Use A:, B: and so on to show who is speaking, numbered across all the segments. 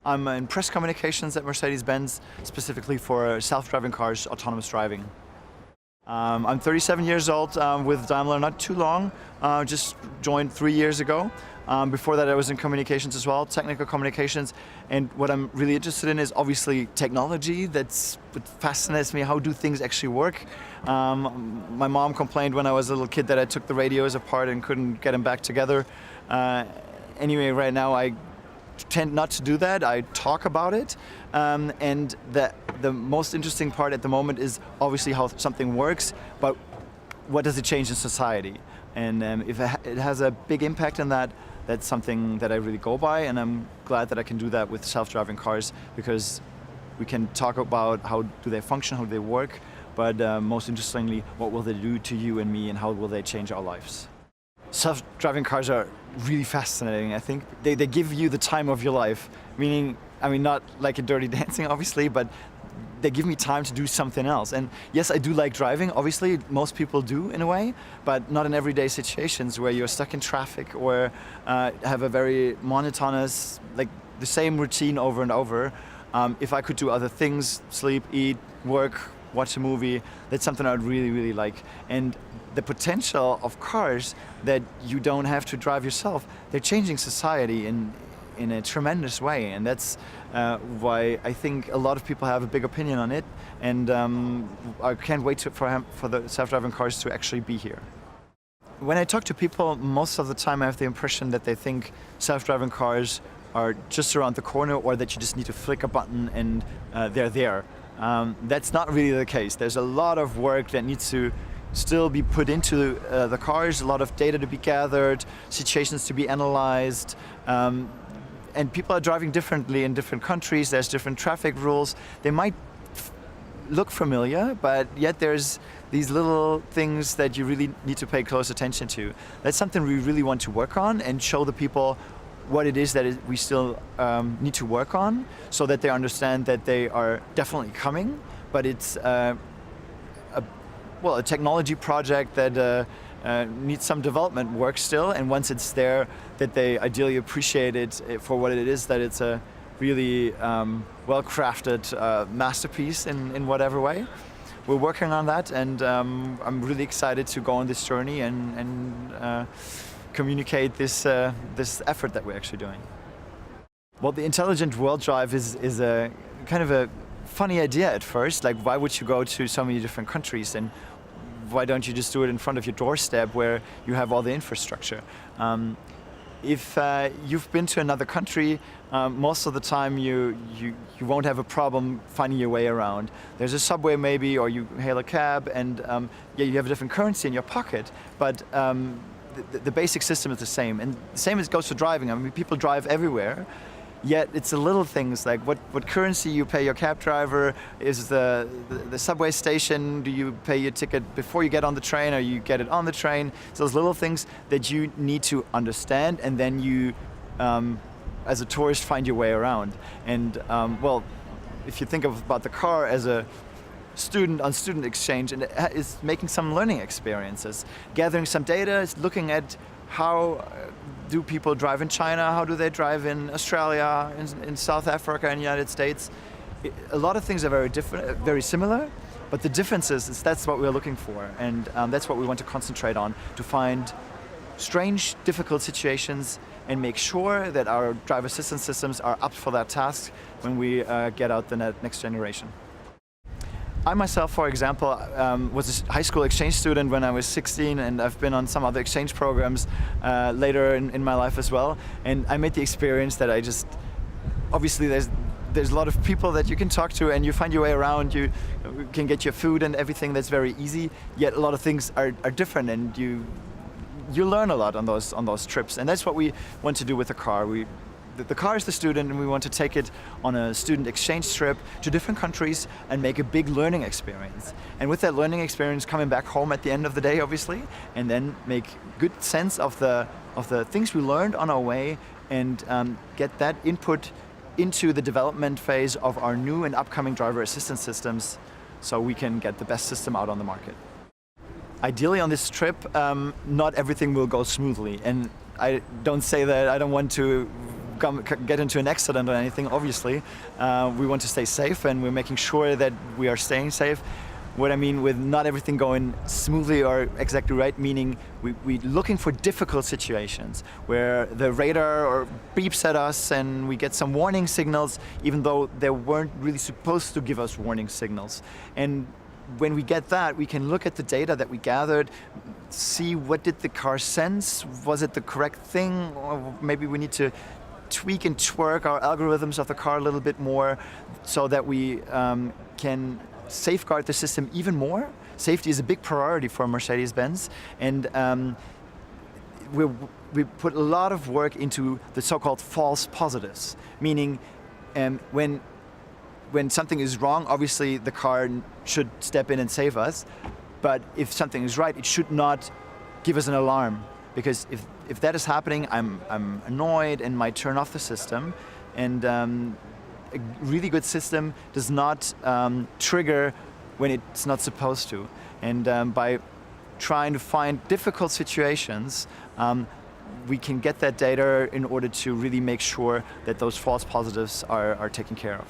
A: I'm in press communications at Mercedes-Benz, specifically for self-driving cars, autonomous driving. I'm 37 years old with Daimler, not too long, just joined 3 years ago. Before that I was in communications as well, technical communications, and what I'm really interested in is obviously technology. That's what fascinates me. How do things actually work? My mom complained when I was a little kid that I took the radios apart and couldn't get them back together. Anyway, right now I tend not to do that. I talk about it, and the most interesting part at the moment is obviously how something works, but what does it change in society? And if it has a big impact on that, that's something that I really go by, and I'm glad that I can do that with self-driving cars, because we can talk about how do they function, how do they work, but most interestingly, what will they do to you and me, and how will they change our lives? Self-driving cars are really fascinating. I think they give you the time of your life, meaning, I mean, not like a Dirty Dancing, obviously, but they give me time to do something else. And yes, I do like driving, obviously, most people do in a way, but not in everyday situations where you're stuck in traffic or have a very monotonous, like the same routine over and over. If I could do other things, sleep, eat, work, watch a movie, that's something I'd really, really like. And the potential of cars that you don't have to drive yourself, they're changing society in a tremendous way, and that's why I think a lot of people have a big opinion on it, and I can't wait for the self-driving cars to actually be here. When I talk to people, most of the time I have the impression that they think self-driving cars are just around the corner, or that you just need to flick a button and they're there. That's not really the case. There's a lot of work that needs to still be put into the cars, a lot of data to be gathered, situations to be analyzed, and people are driving differently in different countries. There's different traffic rules. They might look familiar, but yet there's these little things that you really need to pay close attention to. That's something we really want to work on and show the people what it is that we still need to work on, so that they understand that they are definitely coming, but it's a technology project that needs some development work still, and once it's there, that they ideally appreciate it for what it is, that it's a really well-crafted masterpiece in whatever way. We're working on that, and I'm really excited to go on this journey and communicate this effort that we're actually doing. Well, the intelligent world drive is a kind of a funny idea at first. Like, why would you go to so many different countries, and why don't you just do it in front of your doorstep where you have all the infrastructure? If you've been to another country, most of the time you won't have a problem finding your way around. There's a subway maybe, or you hail a cab, and yeah, you have a different currency in your pocket, but the basic system is the same. And the same as goes for driving. I mean, people drive everywhere, yet it's the little things, like what currency you pay your cab driver, is the subway station, do you pay your ticket before you get on the train, or you get it on the train? So those little things that you need to understand, and then you, as a tourist, find your way around. And well, if you think about the car as a student on student exchange, and it is making some learning experiences, gathering some data, looking at how do people drive in China, how do they drive in Australia, in South Africa, in the United States. A lot of things are very different, very similar, but the difference is that's what we're looking for, and that's what we want to concentrate on, to find strange, difficult situations and make sure that our driver assistance systems are up for that task when we get out the next generation. I myself, for example, was a high school exchange student when I was 16, and I've been on some other exchange programs later in my life as well. And I made the experience that I just, obviously there's a lot of people that you can talk to, and you find your way around, you can get your food and everything, that's very easy, yet a lot of things are different, and you learn a lot on those trips. And that's what we want to do with the car. The car is the student, and we want to take it on a student exchange trip to different countries and make a big learning experience. And with that learning experience, coming back home at the end of the day, obviously, and then make good sense of the things we learned on our way, and get that input into the development phase of our new and upcoming driver assistance systems, so we can get the best system out on the market. Ideally on this trip, not everything will go smoothly, and I don't say that I don't want to get into an accident or anything, obviously. We want to stay safe, and we're making sure that we are staying safe. What I mean with not everything going smoothly or exactly right, meaning we're looking for difficult situations where the radar or beeps at us and we get some warning signals, even though they weren't really supposed to give us warning signals. And when we get that, we can look at the data that we gathered, see what did the car sense, was it the correct thing, or maybe we need to tweak and twerk our algorithms of the car a little bit more so that we can safeguard the system even more. Safety is a big priority for Mercedes-Benz, and we put a lot of work into the so-called false positives, meaning when something is wrong, obviously the car should step in and save us, but if something is right, it should not give us an alarm, because if that is happening, I'm annoyed and might turn off the system. And a really good system does not trigger when it's not supposed to. And by trying to find difficult situations, we can get that data in order to really make sure that those false positives are taken care of.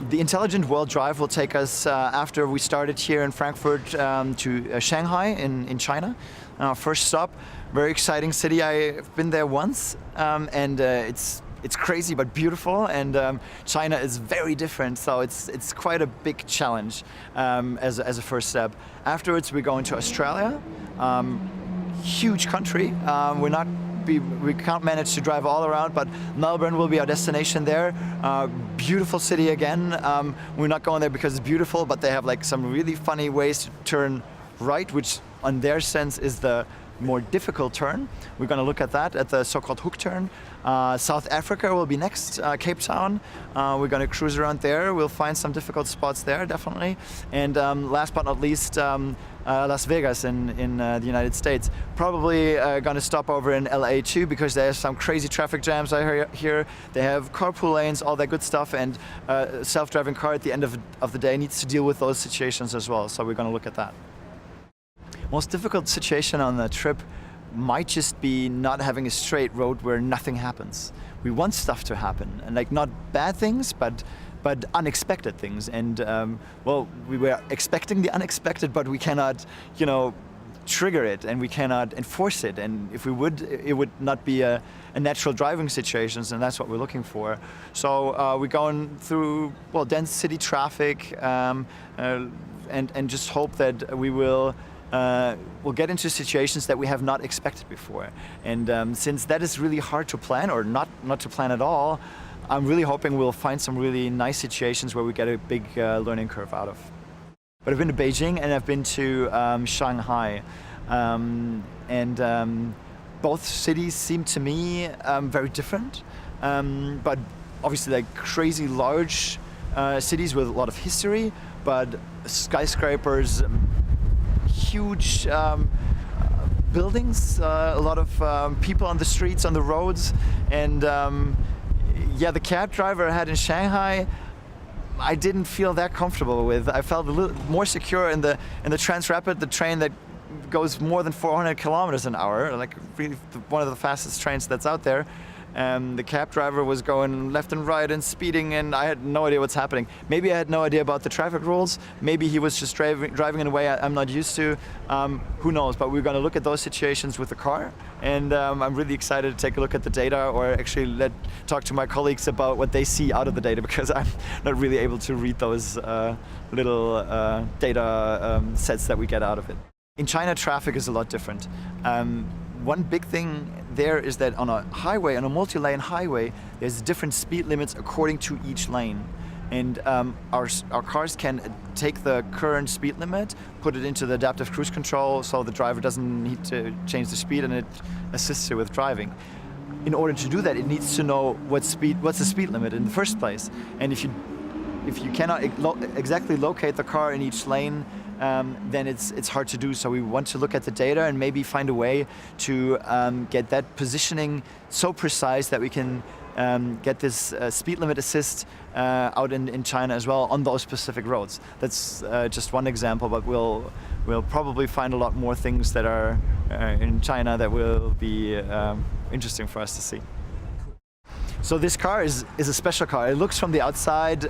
A: The Intelligent World Drive will take us, after we started here in Frankfurt, to Shanghai in China. Our first stop, very exciting city. I've been there once, and it's crazy but beautiful, and China is very different, so it's quite a big challenge as a first step. Afterwards, we're going to Australia, huge country. We can't manage to drive all around, but Melbourne will be our destination there. Beautiful city again. We're not going there because it's beautiful, but they have like some really funny ways to turn right, which on their sense is the more difficult turn. We're going to look at that at the so-called hook turn. South Africa will be next, Cape Town. We're going to cruise around there. We'll find some difficult spots there, definitely. And last but not least, Las Vegas in the United States. Probably going to stop over in LA too, because there's some crazy traffic jams I hear. They have carpool lanes, all that good stuff, and a self-driving car at the end of the day needs to deal with those situations as well. So we're going to look at that. Most difficult situation on the trip might just be not having a straight road where nothing happens. We want stuff to happen, and like not bad things, but unexpected things. And well, we were expecting the unexpected, but we cannot, trigger it, and we cannot enforce it. And if we would, it would not be a natural driving situations, and that's what we're looking for. So we're going through dense city traffic, and just hope that we'll get into situations that we have not expected before. And since that is really hard to plan, or not to plan at all, I'm really hoping we'll find some really nice situations where we get a big learning curve out of. But I've been to Beijing and I've been to Shanghai. Both cities seem to me very different, but obviously like crazy large cities with a lot of history, but skyscrapers, huge buildings, a lot of people on the streets, on the roads, and the cab driver I had in Shanghai, I didn't feel that comfortable with. I felt a little more secure in the Transrapid, the train that goes more than 400 kilometers an hour, like really one of the fastest trains that's out there. The cab driver was going left and right and speeding, and I had no idea what's happening. Maybe I had no idea about the traffic rules. Maybe he was just driving in a way I'm not used to. Who knows? But we're going to look at those situations with the car, and I'm really excited to take a look at the data, or actually talk to my colleagues about what they see out of the data, because I'm not really able to read those little data sets that we get out of it. In China, traffic is a lot different. One big thing there is that on a highway, on a multi-lane highway, there's different speed limits according to each lane. And our cars can take the current speed limit, put it into the adaptive cruise control, so the driver doesn't need to change the speed, and it assists you with driving. In order to do that, it needs to know what's the speed limit in the first place. And if you cannot exactly locate the car in each lane, then it's hard to do. So we want to look at the data and maybe find a way to get that positioning so precise that we can get this speed limit assist out in China as well on those specific roads. That's just one example, but we'll probably find a lot more things that are in China that will be interesting for us to see. So this car is a special car. It looks from the outside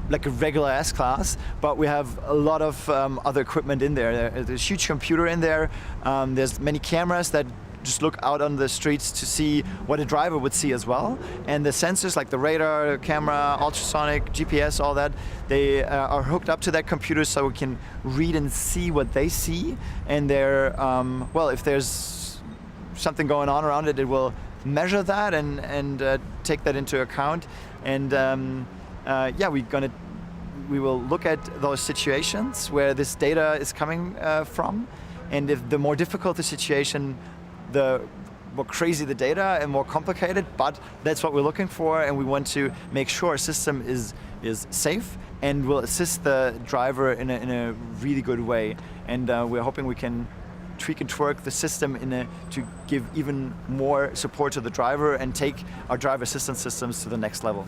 A: like a regular S-Class, but we have a lot of other equipment in there. There's a huge computer in there. There's many cameras that just look out on the streets to see what a driver would see as well. And the sensors like the radar, camera, ultrasonic, GPS, all that, they are hooked up to that computer so we can read and see what they see. And they're, well, if there's something going on around it, it will measure that and take that into account. And yeah, we will look at those situations where this data is coming from. And if the more difficult the situation, the more crazy the data and more complicated, but that's what we're looking for, and we want to make sure our system is safe and will assist the driver in a really good way. And we're hoping we can tweak and twerk the system to give even more support to the driver and take our driver assistance systems to the next level.